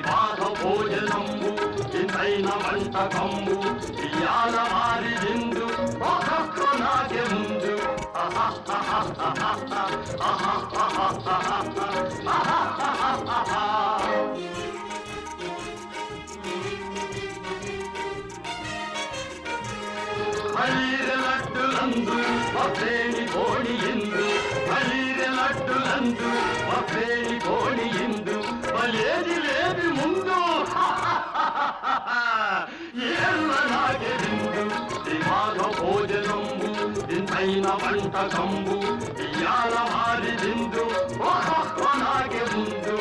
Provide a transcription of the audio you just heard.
మాధ భోజనంబు ఇంతైన వంటకంబు ఇయాల వారి విందు ఒక్కొక్క నాగే ముందు ಹಳೀರೆ ಲಡ್ಡುಲಂದು ಒಬ್ಬೇಣಿ ಗೋಣಿಯಿಂದು ಹಳೀರೆ ಲಡ್ಡುಲಂದು ಒಬ್ಬೇಣಿ ಗೋಣಿಯಿಂದು ಬಲೇದಿ ಲೇದಿ ಮುಂದು ఏళ్ళలాగే విందు శ్రీమాధ భోజనంబు ఇంతైన వంటకంబు ఇయాల వారి విందు ఒక్కొక్కలాగే ముందు